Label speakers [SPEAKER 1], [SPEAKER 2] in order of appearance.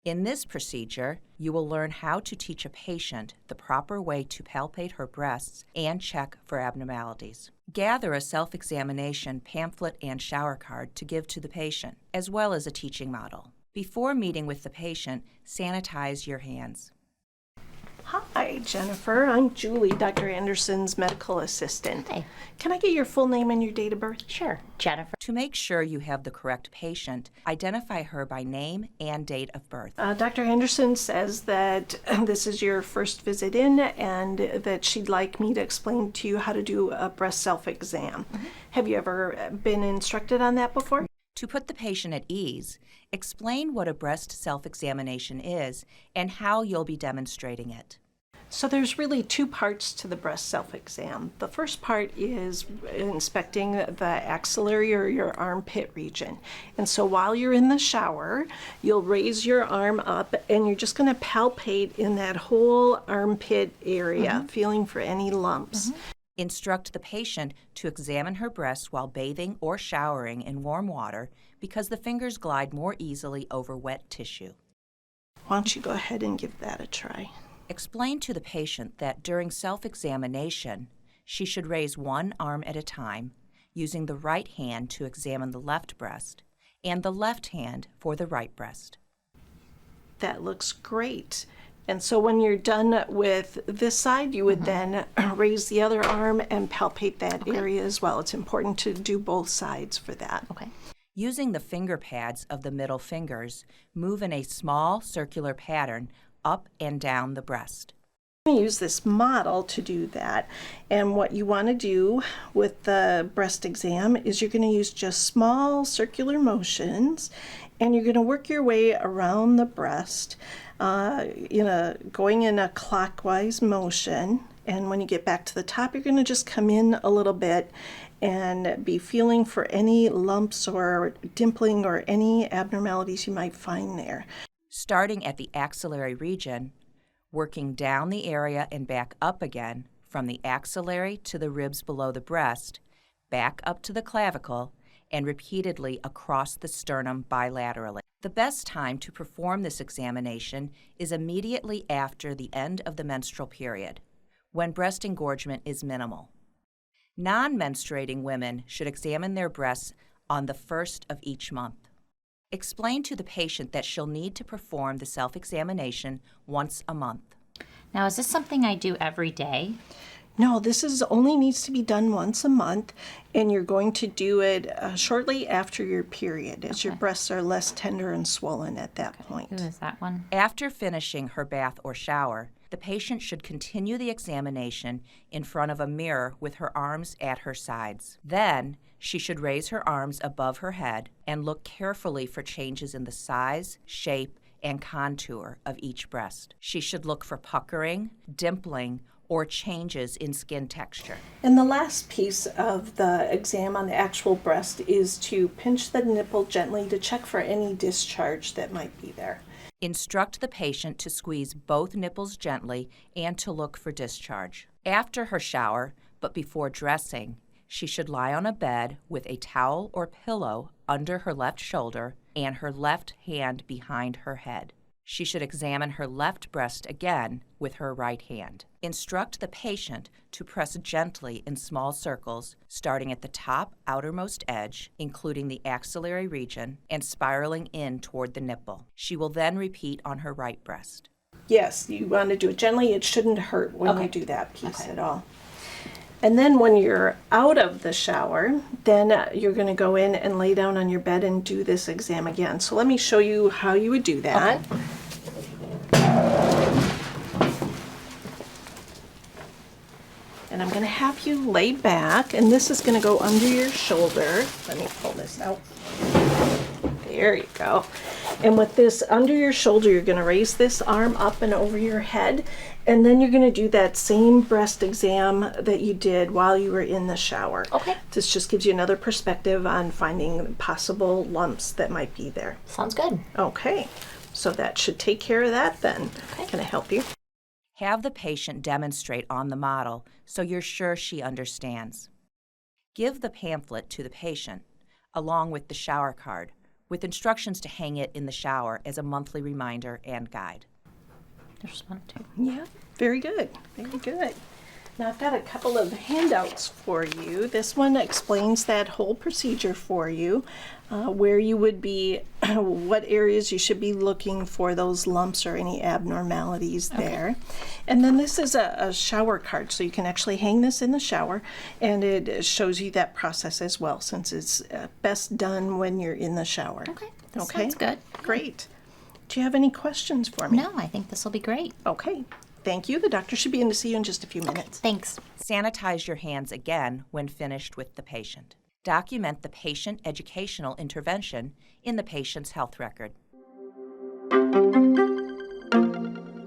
[SPEAKER 1] In this procedure, you will learn how to teach a patient the proper way to palpate her breasts and check for abnormalities. Gather a self-examination pamphlet and shower card to give to the patient, as well as a teaching model. Before meeting with the patient, sanitize your hands.
[SPEAKER 2] Hi, Jennifer. I'm Julie, Dr. Anderson's medical assistant.
[SPEAKER 3] Hi.
[SPEAKER 2] Can I get your full name and your date of birth?
[SPEAKER 3] Sure. Jennifer.
[SPEAKER 1] To make sure you have the correct patient, identify her by name and date of birth.
[SPEAKER 2] Dr. Anderson says that this is your first visit in and that she'd like me to explain to you how to do a breast self-exam. Have you ever been instructed on that before?
[SPEAKER 1] To put the patient at ease, explain what a breast self-examination is and how you'll be demonstrating it.
[SPEAKER 2] So there's really two parts to the breast self-exam. The first part is inspecting the axillary or your armpit region. And so while you're in the shower, you'll raise your arm up and you're just going to palpate in that whole armpit area, feeling for any lumps.
[SPEAKER 1] Instruct the patient to examine her breasts while bathing or showering in warm water because the fingers glide more easily over wet tissue.
[SPEAKER 2] Why don't you go ahead and give that a try?
[SPEAKER 1] Explain to the patient that during self-examination, she should raise one arm at a time, using the right hand to examine the left breast and the left hand for the right breast.
[SPEAKER 2] That looks great. And so when you're done with this side, you would then raise the other arm and palpate that area as well. It's important to do both sides for that.
[SPEAKER 3] Okay.
[SPEAKER 1] Using the finger pads of the middle fingers, move in a small circular pattern up and down the breast.
[SPEAKER 2] I'm going to use this model to do that. And what you want to do with the breast exam is you're going to use just small circular motions and you're going to work your way around the breast going in a clockwise motion. And when you get back to the top, you're going to just come in a little bit and be feeling for any lumps or dimpling or any abnormalities you might find there.
[SPEAKER 1] Starting at the axillary region, working down the area and back up again from the axillary to the ribs below the breast, back up to the clavicle, and repeatedly across the sternum bilaterally. The best time to perform this examination is immediately after the end of the menstrual period, when breast engorgement is minimal. Non-menstruating women should examine their breasts on the first of each month. Explain to the patient that she'll need to perform the self-examination once a month.
[SPEAKER 3] Now, is this something I do every day?
[SPEAKER 2] No, this only needs to be done once a month, and you're going to do it shortly after your period, as your breasts are less tender and swollen at that point.
[SPEAKER 3] Who is that one?
[SPEAKER 1] After finishing her bath or shower, the patient should continue the examination in front of a mirror with her arms at her sides. Then, she should raise her arms above her head and look carefully for changes in the size, shape, and contour of each breast. She should look for puckering, dimpling, or changes in skin texture.
[SPEAKER 2] And the last piece of the exam on the actual breast is to pinch the nipple gently to check for any discharge that might be there.
[SPEAKER 1] Instruct the patient to squeeze both nipples gently and to look for discharge. After her shower, but before dressing, she should lie on a bed with a towel or pillow under her left shoulder and her left hand behind her head. She should examine her left breast again with her right hand. Instruct the patient to press gently in small circles, starting at the top outermost edge, including the axillary region, and spiraling in toward the nipple. She will then repeat on her right breast.
[SPEAKER 2] Yes, you want to do it gently. It shouldn't hurt when you do that piece at all. And then when you're out of the shower, then you're going to go in and lay down on your bed and do this exam again. So let me show you how you would do that. And I'm going to have you lay back, and this is going to go under your shoulder. Let me pull this out. There you go. And with this under your shoulder, you're going to raise this arm up and over your head, and then you're going to do that same breast exam that you did while you were in the shower.
[SPEAKER 3] Okay.
[SPEAKER 2] This just gives you another perspective on finding possible lumps that might be there.
[SPEAKER 3] Sounds good.
[SPEAKER 2] Okay, so that should take care of that then.
[SPEAKER 3] Okay.
[SPEAKER 2] Can I help you?
[SPEAKER 1] Have the patient demonstrate on the model so you're sure she understands. Give the pamphlet to the patient, along with the shower card, with instructions to hang it in the shower as a monthly reminder and guide.
[SPEAKER 3] There's one too.
[SPEAKER 2] Yeah, very good. Very good. Now I've got a couple of handouts for you. This one explains that whole procedure for you, where you would be, what areas you should be looking for those lumps or any abnormalities there. And then this is a shower card, so you can actually hang this in the shower, and it shows you that process as well, since it's best done when you're in the shower.
[SPEAKER 3] Okay.
[SPEAKER 2] Okay.
[SPEAKER 3] Sounds good.
[SPEAKER 2] Great. Do you have any questions for me?
[SPEAKER 3] No, I think this will be great.
[SPEAKER 2] Okay. Thank you. The doctor should be in to see you in just a few minutes.
[SPEAKER 3] Thanks.
[SPEAKER 1] Sanitize your hands again when finished with the patient. Document the patient educational intervention in the patient's health record.